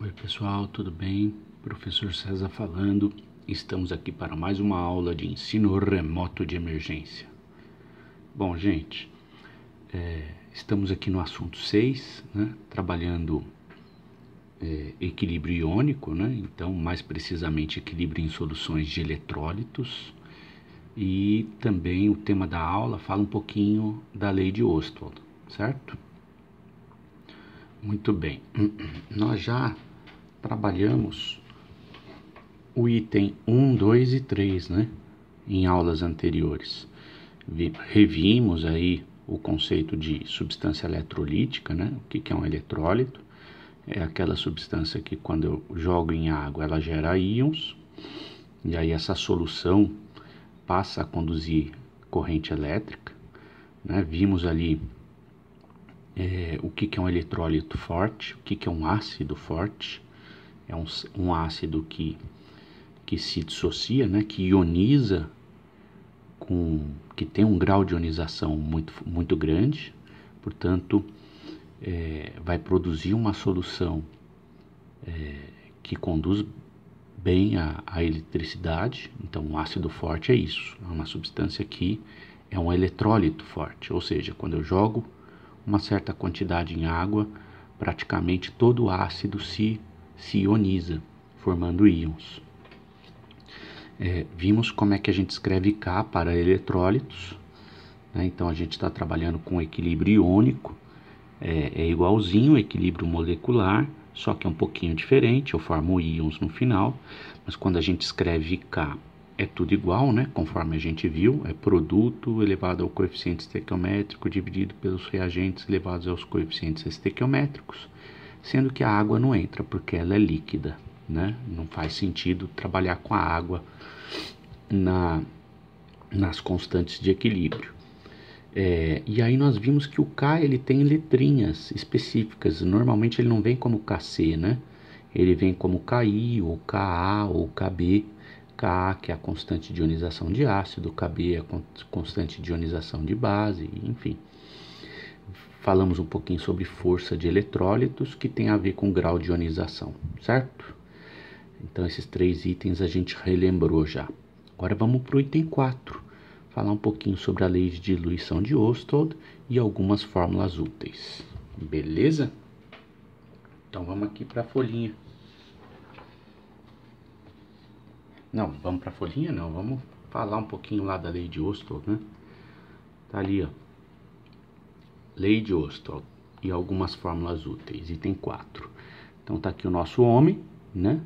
Oi pessoal, tudo bem? Professor César falando. Estamos aqui para mais uma aula de ensino remoto de emergência. Bom, gente, estamos aqui no assunto 6, né? Trabalhando equilíbrio iônico, né? Então, mais precisamente, equilíbrio em soluções de eletrólitos. E também o tema da aula fala um pouquinho da lei de Ostwald, certo? Muito bem. Nós já trabalhamos o item 1, 2 e 3, né? Em aulas anteriores. Revimos aí o conceito de substância eletrolítica, né? O que é um eletrólito? É aquela substância que quando eu jogo em água ela gera íons, e aí essa solução passa a conduzir corrente elétrica, né? Vimos ali o que é um eletrólito forte, o que é um ácido forte. É um ácido que se dissocia, né? Que ioniza, que tem um grau de ionização muito grande, portanto, vai produzir uma solução que conduz bem a eletricidade. Então, um ácido forte é isso, é uma substância que é um eletrólito forte, ou seja, quando eu jogo uma certa quantidade em água, praticamente todo o ácido se ioniza, formando íons. Vimos como é que a gente escreve K para eletrólitos, né? Então a gente está trabalhando com equilíbrio iônico, é igualzinho ao equilíbrio molecular, só que é um pouquinho diferente, eu formo íons no final, mas quando a gente escreve K é tudo igual, né? Conforme a gente viu, é produto elevado ao coeficiente estequiométrico dividido pelos reagentes elevados aos coeficientes estequiométricos, sendo que a água não entra porque ela é líquida, né? Não faz sentido trabalhar com a água nas constantes de equilíbrio. E aí nós vimos que o K ele tem letrinhas específicas. Normalmente ele não vem como KC, né? Ele vem como KI, ou KA, ou KB. Ka, que é a constante de ionização de ácido, KB é a constante de ionização de base, enfim. Falamos um pouquinho sobre força de eletrólitos, que tem a ver com grau de ionização, certo? Então esses 3 itens a gente relembrou já. Agora vamos para o item 4, falar um pouquinho sobre a lei de diluição de Ostwald e algumas fórmulas úteis. Beleza? Então vamos aqui para a folhinha. Não, vamos para a folhinha não, vamos falar um pouquinho lá da lei de Ostwald, né? Tá ali, ó. Lei de Ostwald e algumas fórmulas úteis, item 4. Então tá aqui o nosso homem, né?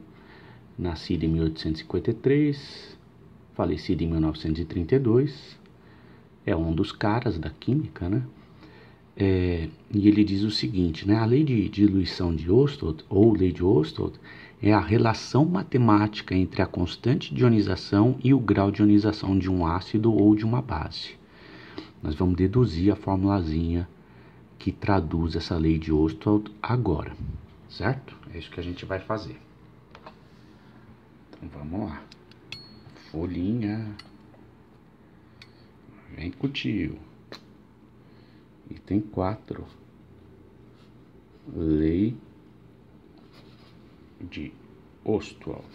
Nascido em 1853, falecido em 1932, é um dos caras da química, né? E ele diz o seguinte, né? A lei de diluição de Ostwald, ou lei de Ostwald, é a relação matemática entre a constante de ionização e o grau de ionização de um ácido ou de uma base. Nós vamos deduzir a formulazinha que traduz essa lei de Ostwald agora, certo? É isso que a gente vai fazer. Então vamos lá. Folhinha. Vem com o tio. Item 4. Lei de Ostwald.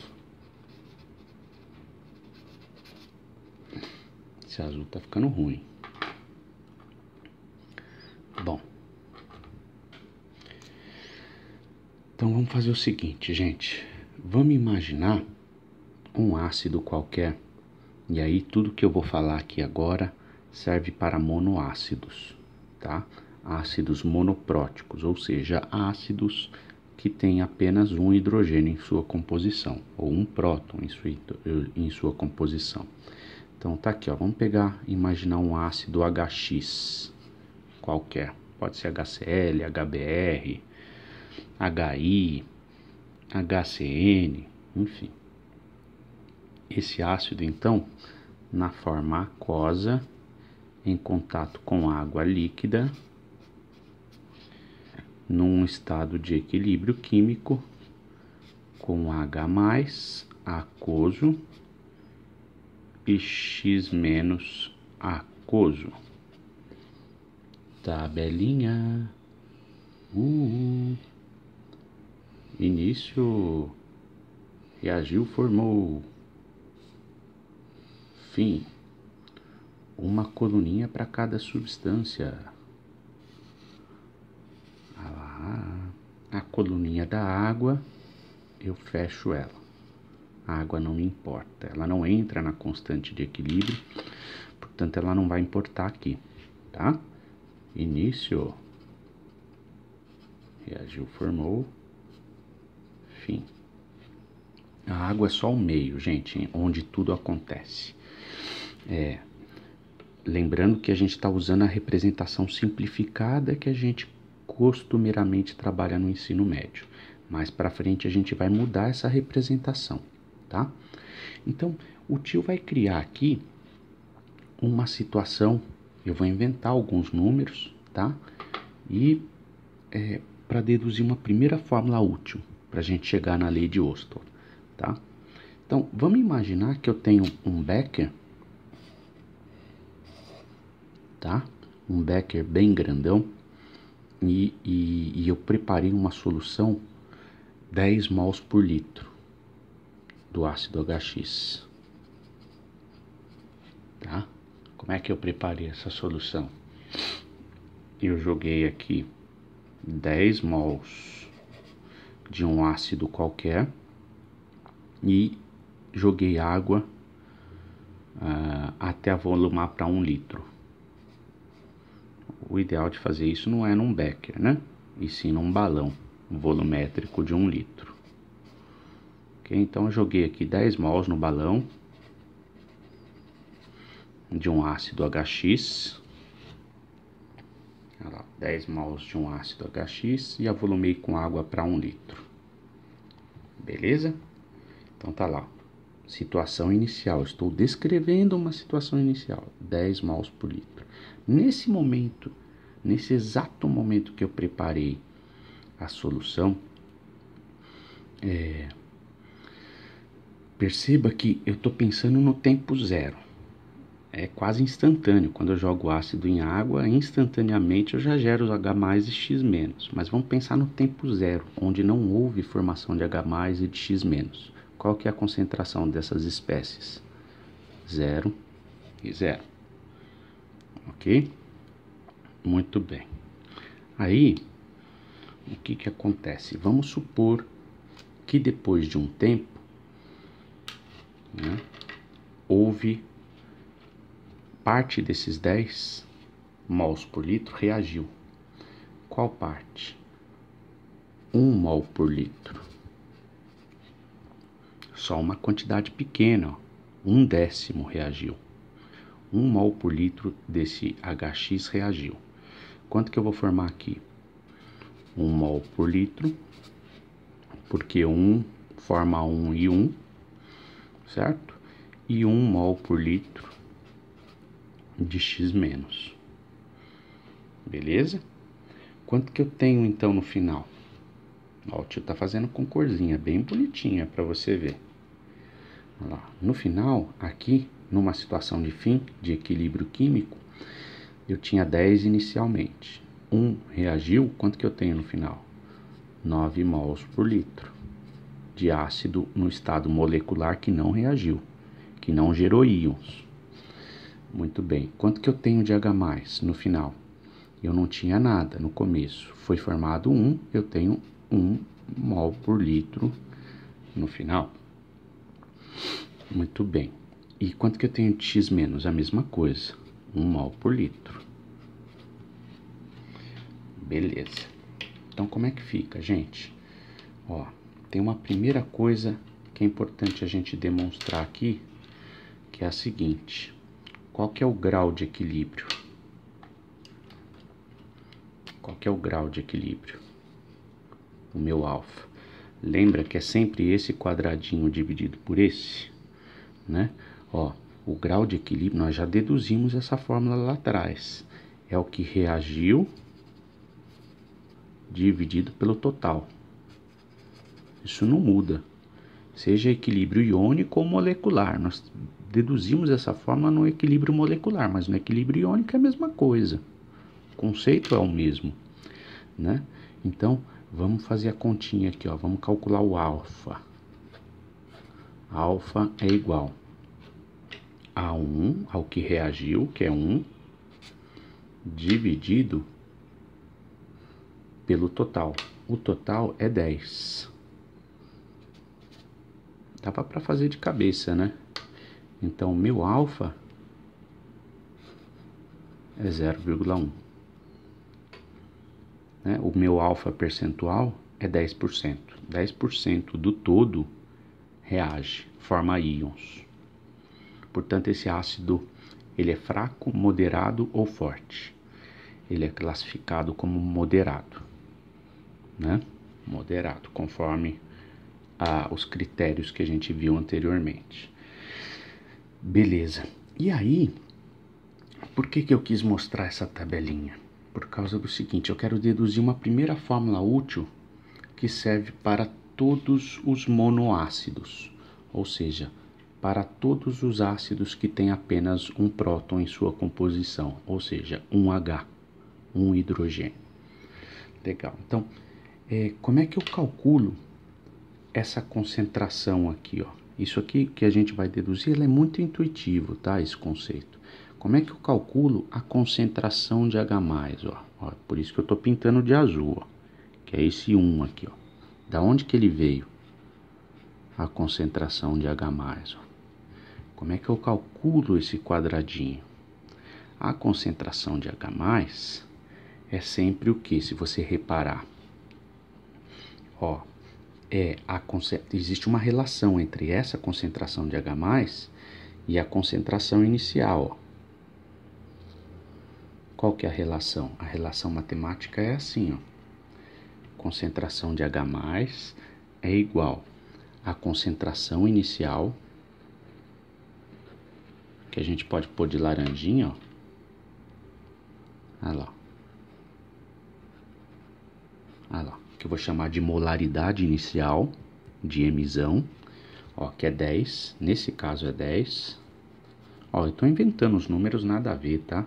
Esse azul tá ficando ruim. Bom. Então vamos fazer o seguinte, gente. Vamos imaginar um ácido qualquer. E aí tudo que eu vou falar aqui agora serve para monoácidos, tá? Ácidos monopróticos, ou seja, ácidos que têm apenas um hidrogênio em sua composição, ou um próton em sua composição. Então tá aqui, ó, vamos imaginar um ácido HX qualquer, pode ser HCl, HBr, HI, HCN, enfim. Esse ácido, então, na forma aquosa, em contato com água líquida, num estado de equilíbrio químico, com H+, aquoso, e X- aquoso. Tabelinha. Início, reagiu, formou. Fim, uma coluninha para cada substância. Ah lá, a coluninha da água, eu fecho ela. A água não me importa, ela não entra na constante de equilíbrio, portanto ela não vai importar aqui, tá? Início, reagiu, formou, fim. A água é só o meio, gente, onde tudo acontece. Lembrando que a gente está usando a representação simplificada que a gente costumeiramente trabalha no ensino médio. Mais para frente a gente vai mudar essa representação, tá? Então, o tio vai criar aqui uma situação, eu vou inventar alguns números, tá? E para deduzir uma primeira fórmula útil, para a gente chegar na lei de Ostwald, tá? Então, vamos imaginar que eu tenho um becker, tá? Um becker bem grandão, e eu preparei uma solução 10 mols por litro do ácido HX, tá? Como é que eu preparei essa solução? Eu joguei aqui 10 mols de um ácido qualquer e joguei água até avolumar para 1 litro. O ideal de fazer isso não é num becker, né? E sim num balão volumétrico de 1 litro. Ok? Então eu joguei aqui 10 mols no balão de um ácido HX. Olha lá, 10 mols de um ácido HX e avolumei com água para 1 litro. Beleza? Então tá lá. Situação inicial. Estou descrevendo uma situação inicial. 10 mols por litro. Nesse momento, nesse exato momento que eu preparei a solução, perceba que eu estou pensando no tempo zero. É quase instantâneo. Quando eu jogo ácido em água, instantaneamente eu já gero H+ e X-. Mas vamos pensar no tempo zero, onde não houve formação de H+ e de X-. Qual que é a concentração dessas espécies? 0 e 0. Ok? Muito bem. Aí, o que que acontece? Vamos supor que depois de um tempo, né, houve parte desses 10 mols por litro reagiu. Qual parte? 1 mol por litro. Só uma quantidade pequena, ó. 1/10 reagiu. 1 mol por litro desse HX reagiu. Quanto que eu vou formar aqui? 1 mol por litro, porque 1 forma 1 e 1, certo? E 1 mol por litro de X-. Beleza? Quanto que eu tenho então no final? Ó, o tio tá fazendo com corzinha, bem bonitinha para você ver. Olha lá. No final, aqui, numa situação de fim, de equilíbrio químico, eu tinha 10 inicialmente. 1 reagiu, quanto que eu tenho no final? 9 mols por litro de ácido no estado molecular que não reagiu, que não gerou íons. Muito bem. Quanto que eu tenho de H+ no final? Eu não tinha nada no começo. Foi formado 1, eu tenho 1 mol por litro no final. Muito bem. E quanto que eu tenho de X-? A mesma coisa. 1 mol por litro. Beleza. Então, como é que fica, gente? Ó, tem uma primeira coisa que é importante a gente demonstrar aqui, que é a seguinte. Qual que é o grau de equilíbrio? Qual que é o grau de equilíbrio? O meu alfa. Lembra que é sempre esse quadradinho dividido por esse, né? Ó, o grau de equilíbrio, nós já deduzimos essa fórmula lá atrás. É o que reagiu dividido pelo total. Isso não muda. Seja equilíbrio iônico ou molecular. Nós deduzimos essa fórmula no equilíbrio molecular, mas no equilíbrio iônico é a mesma coisa. O conceito é o mesmo, né? Então, Vamos fazer a continha aqui, ó. Vamos calcular o alfa. Alfa é igual a 1, ao que reagiu, que é 1, dividido pelo total. O total é 10. Dava para fazer de cabeça, né? Então, meu alfa é 0,1. Né? O meu alfa percentual é 10%. 10% do todo reage, forma íons. Portanto, esse ácido, ele é fraco, moderado ou forte. Ele é classificado como moderado, né? Moderado, conforme os critérios que a gente viu anteriormente. Beleza. E aí, por que eu quis mostrar essa tabelinha? Por causa do seguinte, eu quero deduzir uma primeira fórmula útil que serve para todos os monoácidos, ou seja, para todos os ácidos que têm apenas um próton em sua composição, ou seja, um H, um hidrogênio. Legal. Então, como é que eu calculo essa concentração aqui, ó? Isso aqui que a gente vai deduzir, ele é muito intuitivo, tá? Esse conceito. Como é que eu calculo a concentração de H+, ó? Por isso que eu tô pintando de azul, ó, que é esse 1 aqui, ó. Da onde que ele veio? A concentração de H+, ó. Como é que eu calculo esse quadradinho? A concentração de H+, é sempre o que? Se você reparar, ó, existe uma relação entre essa concentração de H+, e a concentração inicial, ó. Qual que é a relação? A relação matemática é assim, ó. Concentração de H+ é igual à concentração inicial, que a gente pode pôr de laranjinha, ó. Olha lá. Olha lá. Que eu vou chamar de molaridade inicial de emissão, ó, que é 10. Nesse caso é 10. Ó, eu tô inventando os números nada a ver, tá?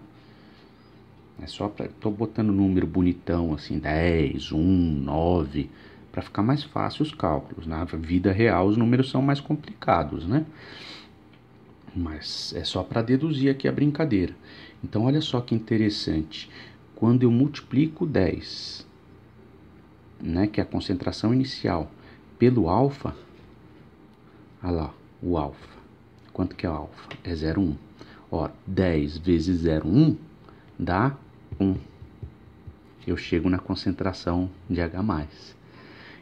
É só pra... Tô botando número bonitão, assim, 10, 1, 9, para ficar mais fácil os cálculos. Na vida real, os números são mais complicados, né? Mas é só para deduzir aqui a brincadeira. Então, olha só que interessante. Quando eu multiplico 10, né, que é a concentração inicial, pelo alfa, olha lá, o alfa. Quanto que é o alfa? É 0,1. Ó, 10 vezes 0,1 dá 1. Eu chego na concentração de H+.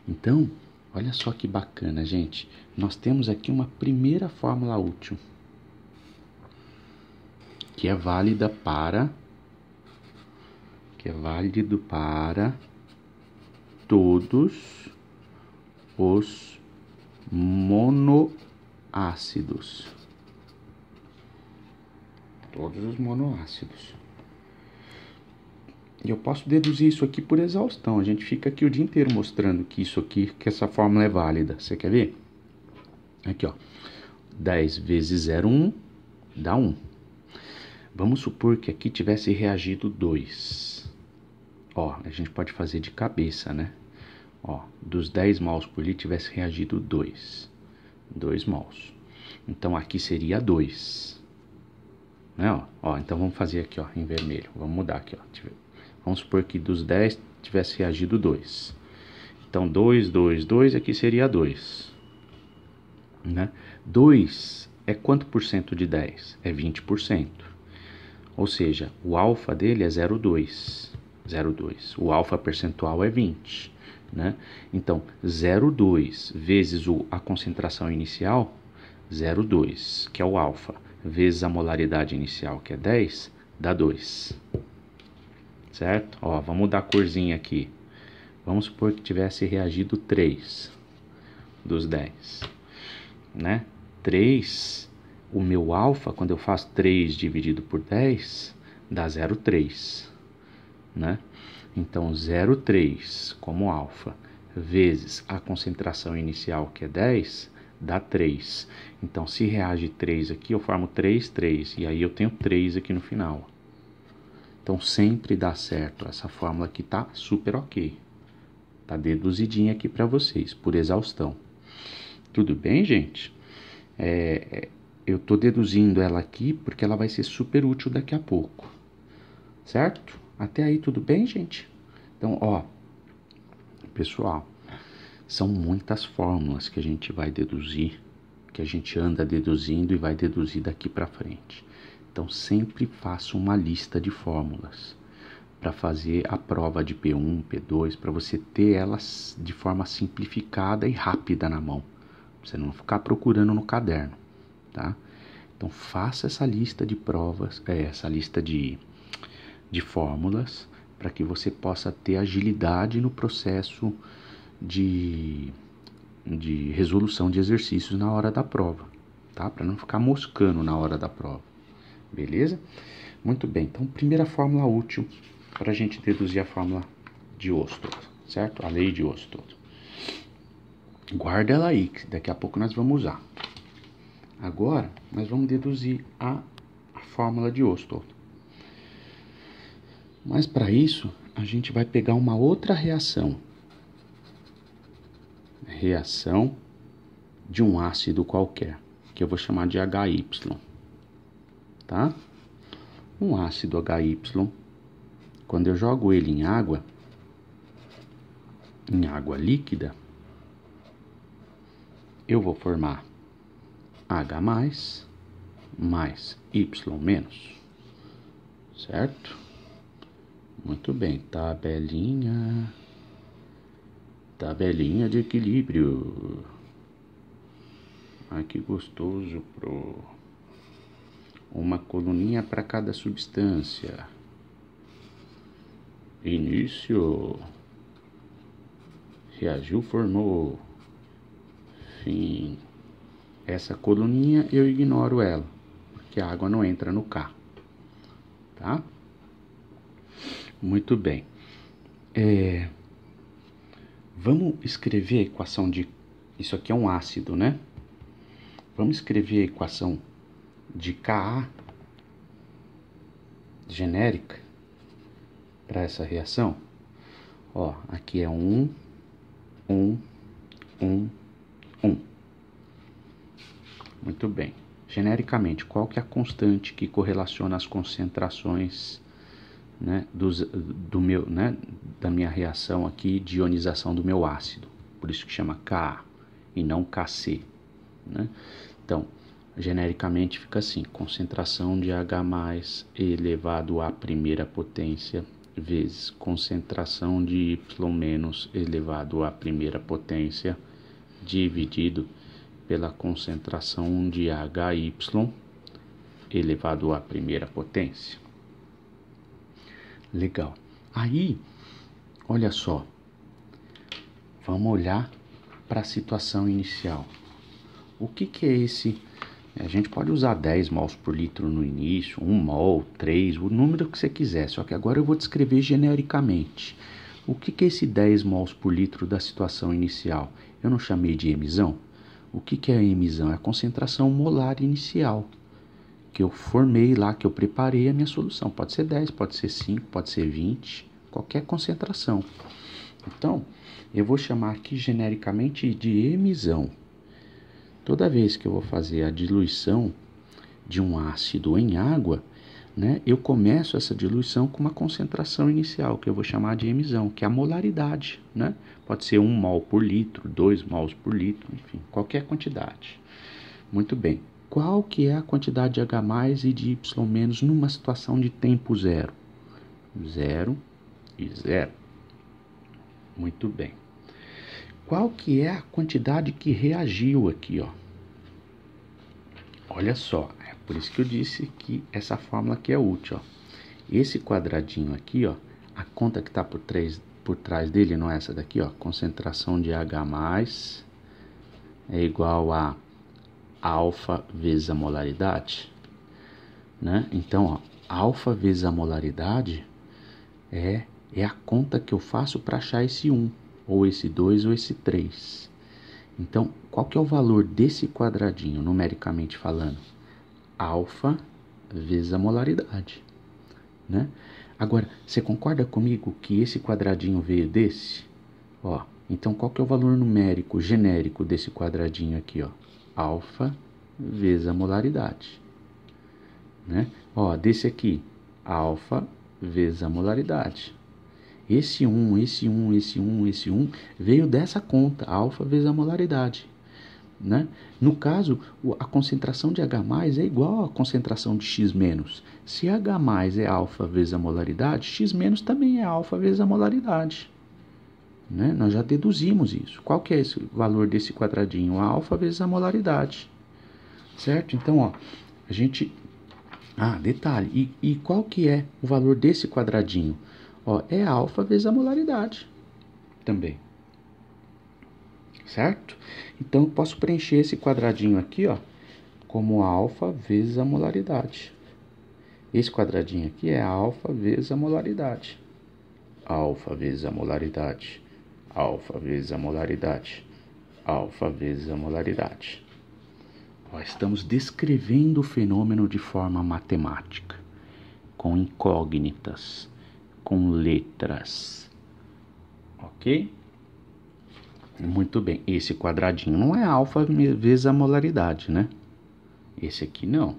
Então, olha só que bacana, gente. Nós temos aqui uma primeira fórmula útil, que é válida para... válido para todos os monoácidos. Todos os monoácidos. E eu posso deduzir isso aqui por exaustão. A gente fica aqui o dia inteiro mostrando que isso aqui, que essa fórmula é válida. Você quer ver? Aqui, ó. 10 vezes 0,1 dá 1. Vamos supor que aqui tivesse reagido 2. Ó, a gente pode fazer de cabeça, né? Ó, dos 10 mols por litro tivesse reagido 2. 2 mols. Então aqui seria 2. Né? Ó, então vamos fazer aqui, ó, em vermelho. Vamos mudar aqui, ó. Vamos supor que dos 10 tivesse reagido 2. Então 2, 2, 2, aqui seria 2. Né? 2 é quanto por cento de 10? É 20%. Ou seja, o alfa dele é 0,2. 0,2. O alfa percentual é 20. Né? Então, 0,2 vezes a concentração inicial, 0,2, que é o alfa, vezes a molaridade inicial, que é 10, dá 2. Certo? Ó, vamos mudar a corzinha aqui. Vamos supor que tivesse reagido 3 dos 10. Né? 3, o meu alfa, quando eu faço 3 dividido por 10, dá 0,3. Né? Então, 0,3 como alfa, vezes a concentração inicial, que é 10, dá 3. Então, se reage 3 aqui, eu formo 3, 3. E aí eu tenho 3 aqui no final. Então, sempre dá certo. Essa fórmula aqui tá super ok. Tá deduzidinha aqui para vocês, por exaustão. Tudo bem, gente? Eu tô deduzindo ela aqui porque ela vai ser super útil daqui a pouco. Certo? Até aí tudo bem, gente? Então, ó, pessoal, são muitas fórmulas que a gente vai deduzir, que a gente anda deduzindo e vai deduzir daqui para frente. Então, sempre faça uma lista de fórmulas para fazer a prova de P1, P2, para você ter elas de forma simplificada e rápida na mão, pra você não ficar procurando no caderno, tá? Então, faça essa lista de provas, essa lista de fórmulas, para que você possa ter agilidade no processo de resolução de exercícios na hora da prova, tá? Para não ficar moscando na hora da prova, beleza? Muito bem, então primeira fórmula útil para a gente deduzir a fórmula de Ostwald, certo? A lei de Ostwald. Guarda ela aí, que daqui a pouco nós vamos usar. Agora, nós vamos deduzir a fórmula de Ostwald. Mas para isso, a gente vai pegar uma outra reação. Reação de um ácido qualquer, que eu vou chamar de HY, tá? Um ácido HY, quando eu jogo ele em água líquida, eu vou formar H mais Y menos, certo? Muito bem, tabelinha de equilíbrio. Ai, que gostoso, uma coluninha para cada substância. Início. Reagiu, formou. Fim. Essa coluninha eu ignoro ela, porque a água não entra no K. Tá? Muito bem. Vamos escrever a equação de... Isso aqui é um ácido, né? Vamos escrever a equação de Ka genérica para essa reação. Ó, aqui é 1, 1, 1, 1. Muito bem. Genericamente, qual que é a constante que correlaciona as concentrações, né, da minha reação aqui de ionização do meu ácido? Por isso que chama Ka e não Kc, né? Então, genericamente fica assim: concentração de H+ elevado à primeira potência vezes concentração de Y- elevado à primeira potência dividido pela concentração de HY elevado à primeira potência. Legal. Aí, olha só, vamos olhar para a situação inicial. O que é esse? A gente pode usar 10 mols por litro no início, 1 mol, 3, o número que você quiser, só que agora eu vou descrever genericamente. O que é esse 10 mols por litro da situação inicial? Eu não chamei de emisão? O que é a emisão? É a concentração molar inicial, que eu formei lá, que eu preparei a minha solução. Pode ser 10, pode ser 5, pode ser 20, qualquer concentração. Então, eu vou chamar aqui genericamente de emisão. Toda vez que eu vou fazer a diluição de um ácido em água, né, eu começo essa diluição com uma concentração inicial, que eu vou chamar de emisão, que é a molaridade, né? Pode ser 1 mol por litro, 2 mols por litro, enfim, qualquer quantidade. Muito bem. Qual que é a quantidade de H+ e de Y- numa situação de tempo zero? 0 e 0. Muito bem. Qual que é a quantidade que reagiu aqui, ó? Olha só, é por isso que eu disse que essa fórmula aqui é útil, ó. Esse quadradinho aqui, ó, a conta que está por trás dele, não é essa daqui, ó, concentração de H+ é igual a alfa vezes a molaridade, né? Então, ó, alfa vezes a molaridade é a conta que eu faço para achar esse 1, ou esse 2, ou esse 3. Então, qual que é o valor desse quadradinho, numericamente falando? Alfa vezes a molaridade, né? Agora, você concorda comigo que esse quadradinho veio desse? Ó, então qual que é o valor numérico genérico desse quadradinho aqui, ó? Alfa vezes a molaridade, né? Ó, desse aqui, alfa vezes a molaridade. Esse 1 veio dessa conta, alfa vezes a molaridade, né? No caso, a concentração de H+ é igual à concentração de X-. Se H+ é alfa vezes a molaridade, X- também é alfa vezes a molaridade, né? Nós já deduzimos isso. Qual que é esse valor desse quadradinho? A alfa vezes a molaridade, certo? Então, ó, a gente... Ah, detalhe, e qual que é o valor desse quadradinho? Ó, é alfa vezes a molaridade também, certo? Então, eu posso preencher esse quadradinho aqui, ó, como alfa vezes a molaridade. Esse quadradinho aqui é alfa vezes a molaridade. Alfa vezes a molaridade. Alfa vezes a molaridade. Alfa vezes a molaridade. Ó, estamos descrevendo o fenômeno de forma matemática, com incógnitas, com letras, ok? Muito bem, esse quadradinho não é alfa vezes a molaridade, né? Esse aqui não.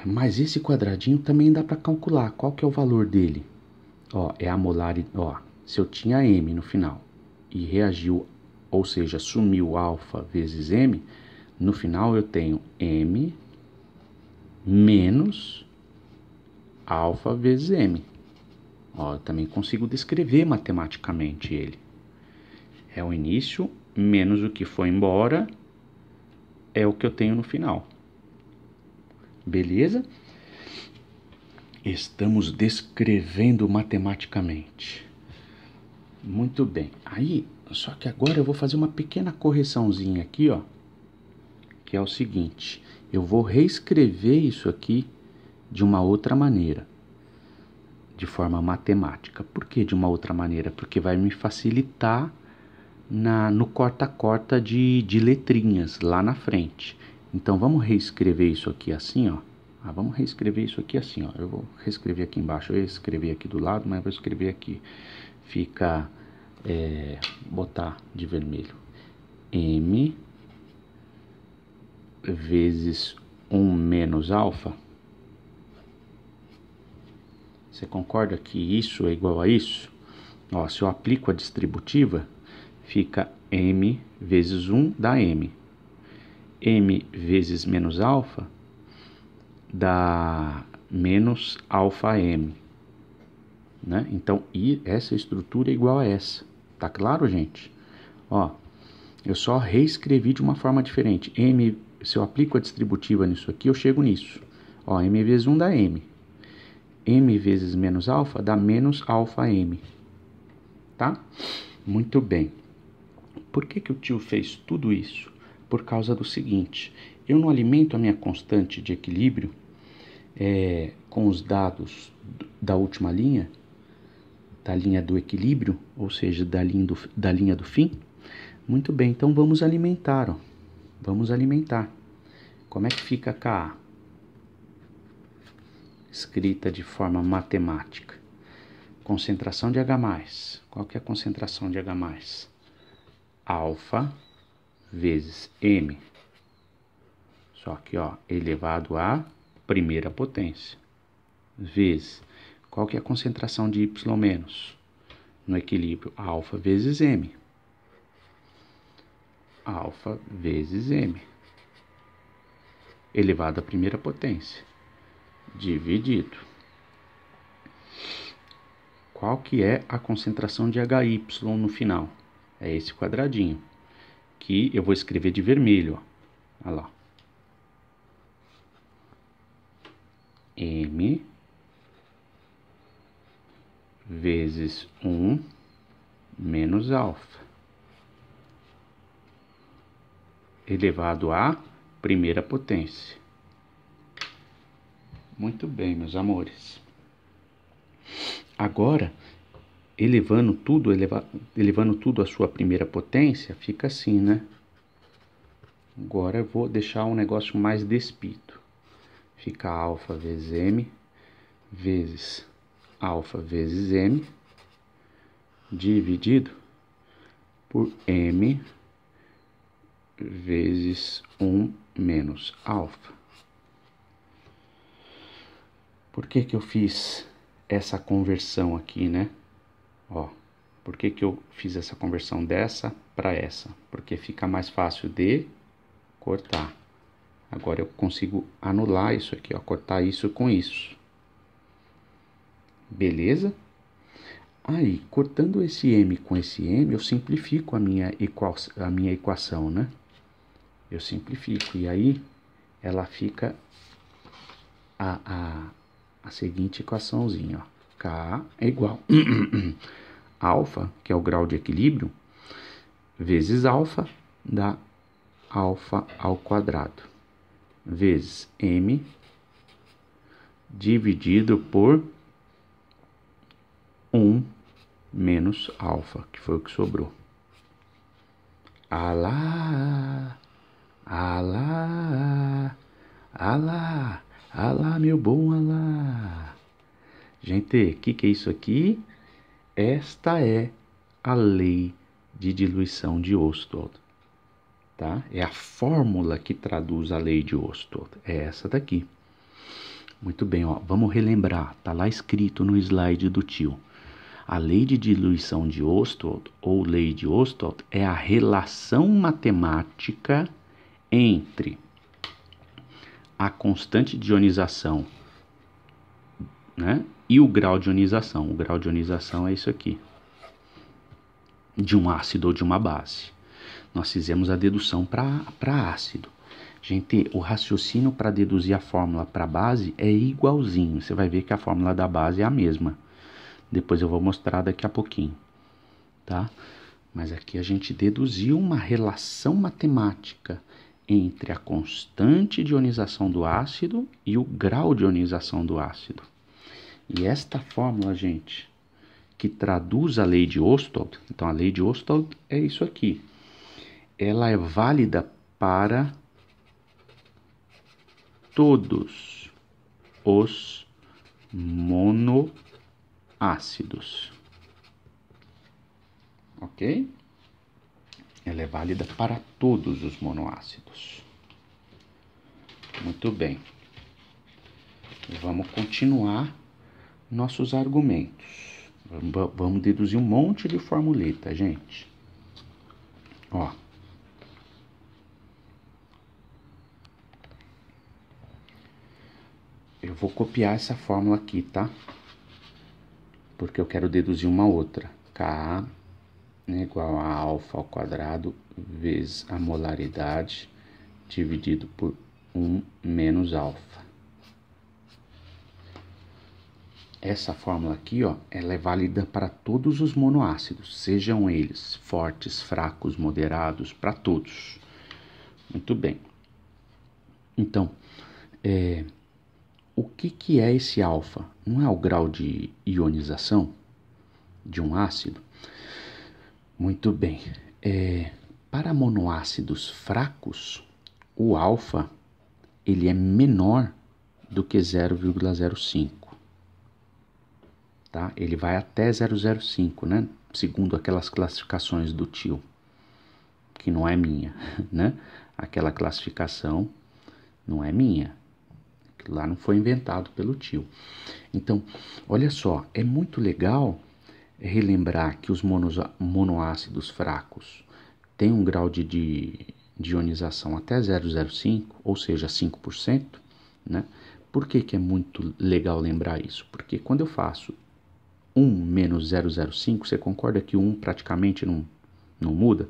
Mas esse quadradinho também dá para calcular. Qual que é o valor dele? Ó, é a molaridade. Ó, se eu tinha M no final e reagiu, ou seja, sumiu alfa vezes M, no final eu tenho M menos alfa vezes M. Ó, eu também consigo descrever matematicamente ele. É o início menos o que foi embora é o que eu tenho no final. Beleza? Estamos descrevendo matematicamente. Muito bem. Aí, só que agora eu vou fazer uma pequena correçãozinha aqui, ó. Que é o seguinte. Eu vou reescrever isso aqui de uma outra maneira. De forma matemática. Por que de uma outra maneira? Porque vai me facilitar no corta-corta de letrinhas lá na frente. Então, vamos reescrever isso aqui assim, ó. Vamos reescrever isso aqui assim, ó. Eu vou reescrever aqui embaixo, eu ia escrever aqui do lado, mas vou escrever aqui. Fica, botar de vermelho. M vezes 1 menos alfa. Você concorda que isso é igual a isso? Ó, se eu aplico a distributiva, fica M vezes 1 dá M. M vezes menos alfa dá menos alfa M, né? Então, essa estrutura é igual a essa. Tá claro, gente? Ó, eu só reescrevi de uma forma diferente. M, se eu aplico a distributiva nisso aqui, eu chego nisso. Ó, M vezes 1 dá M. M vezes menos alfa dá menos alfa M. Tá? Muito bem. Por que o tio fez tudo isso? Por causa do seguinte: eu não alimento a minha constante de equilíbrio com os dados da última linha, da linha do equilíbrio, ou seja, da linha do fim. Muito bem, então vamos alimentar, ó. Vamos alimentar. Como é que fica Ka? Escrita de forma matemática. Concentração de H+. Qual que é a concentração de H+? Alfa vezes M. Só que, ó, elevado à primeira potência. Vezes. Qual que é a concentração de Y- no equilíbrio? Alfa vezes M. Alfa vezes M. Elevado à primeira potência. Dividido. Qual que é a concentração de HY no final? É esse quadradinho. Que eu vou escrever de vermelho, ó. Olha lá. M vezes 1 menos alfa, elevado à primeira potência. Muito bem, meus amores. Agora, elevando tudo à sua primeira potência, fica assim, né? Agora eu vou deixar um negócio mais despido. Fica alfa vezes M vezes alfa vezes M dividido por m vezes 1 menos alfa. Por que que eu fiz essa conversão aqui, né? Ó, por que que eu fiz essa conversão dessa para essa? Porque fica mais fácil de cortar. Agora eu consigo anular isso aqui, ó, cortar isso com isso. Beleza? Aí, cortando esse m com esse m, eu simplifico a minha equação, né? Eu simplifico, e aí ela fica a seguinte equaçãozinha, ó. K é igual alfa, que é o grau de equilíbrio, vezes alfa, dá alfa ao quadrado, vezes m dividido por 1 menos alfa, que foi o que sobrou. Alá, alá, alá, alá, meu bom alá. Gente, o que é isso aqui? Esta é a lei de diluição de Ostwald, tá? É a fórmula que traduz a lei de Ostwald, é essa daqui. Muito bem, ó, vamos relembrar, tá lá escrito no slide do tio. A lei de diluição de Ostwald, ou lei de Ostwald, é a relação matemática entre a constante de ionização, né, e o grau de ionização. O grau de ionização é isso aqui, de um ácido ou de uma base. Nós fizemos a dedução para ácido. Gente, o raciocínio para deduzir a fórmula para base é igualzinho. Você vai ver que a fórmula da base é a mesma. Depois eu vou mostrar daqui a pouquinho, tá? Mas aqui a gente deduziu uma relação matemática entre a constante de ionização do ácido e o grau de ionização do ácido. E esta fórmula, gente, que traduz a lei de Ostwald, então a lei de Ostwald é isso aqui. Ela é válida para todos os monoácidos. Ok? Ela é válida para todos os monoácidos. Muito bem. Vamos continuar nossos argumentos. Vamos deduzir um monte de formuleta, gente. Ó. Eu vou copiar essa fórmula aqui, tá? Porque eu quero deduzir uma outra. K é igual a alfa ao quadrado vezes a molaridade dividido por 1 menos alfa. Essa fórmula aqui, ó, ela é válida para todos os monoácidos, sejam eles fortes, fracos, moderados, para todos. Muito bem. Então, o que é esse alfa? Não é o grau de ionização de um ácido? Muito bem. Para monoácidos fracos, o alfa ele é menor do que 0,05. Tá? Ele vai até 0,05, né? Segundo aquelas classificações do tio, que não é minha, né? Aquela classificação não é minha. Aquilo lá não foi inventado pelo tio. Então, olha só, é muito legal relembrar que os monoácidos fracos têm um grau de ionização até 0,05, ou seja, 5%, né? Por que é muito legal lembrar isso? Porque quando eu faço 1 menos 0,05, você concorda que 1 praticamente não muda?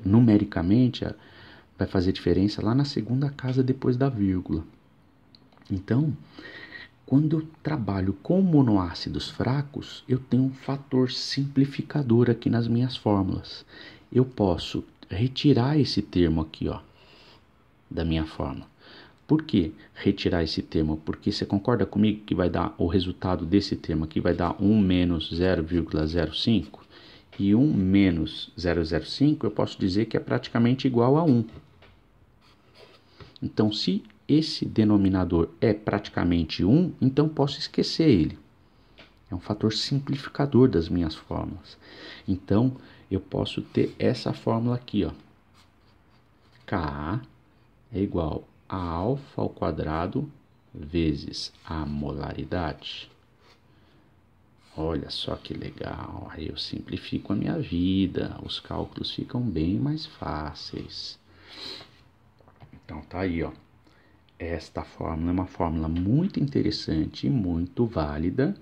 Numericamente, vai fazer diferença lá na segunda casa depois da vírgula. Então, quando eu trabalho com monoácidos fracos, eu tenho um fator simplificador aqui nas minhas fórmulas. Eu posso retirar esse termo aqui, ó, da minha fórmula. Por que retirar esse termo? Porque você concorda comigo que vai dar o resultado desse termo aqui vai dar 1 menos 0,05? E 1 menos 0,05 eu posso dizer que é praticamente igual a 1. Então, se esse denominador é praticamente 1, então posso esquecer ele. é um fator simplificador das minhas fórmulas. Então, eu posso ter essa fórmula aqui, ó. K é igual a alfa ao quadrado vezes a molaridade. Olha só que legal, aí eu simplifico a minha vida, os cálculos ficam bem mais fáceis. Então tá aí, ó. Esta fórmula é uma fórmula muito interessante e muito válida,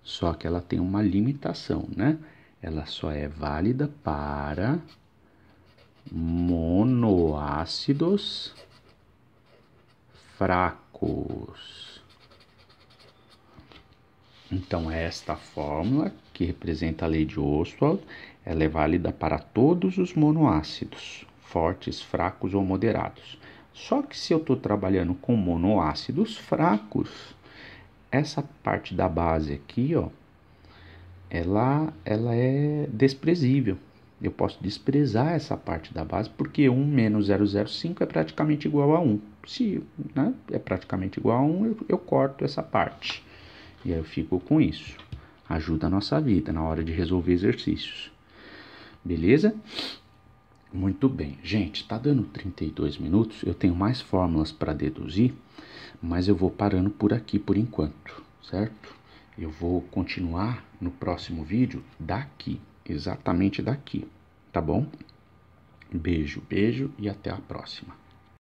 só que ela tem uma limitação, né? Ela só é válida para monoácidos fracos. Então, esta fórmula, que representa a lei de Ostwald, ela é válida para todos os monoácidos, fortes, fracos ou moderados. Só que se eu estou trabalhando com monoácidos fracos, essa parte da base aqui, ó, ela é desprezível. Eu posso desprezar essa parte da base, porque 1 menos 0,05 é praticamente igual a 1. Se, né, é praticamente igual a 1, eu corto essa parte. E aí eu fico com isso. Ajuda a nossa vida na hora de resolver exercícios. Beleza? Muito bem. Gente, tá dando 32 minutos. Eu tenho mais fórmulas para deduzir, mas eu vou parando por aqui por enquanto, certo? Eu vou continuar no próximo vídeo daqui, exatamente daqui, tá bom? Beijo, beijo e até a próxima.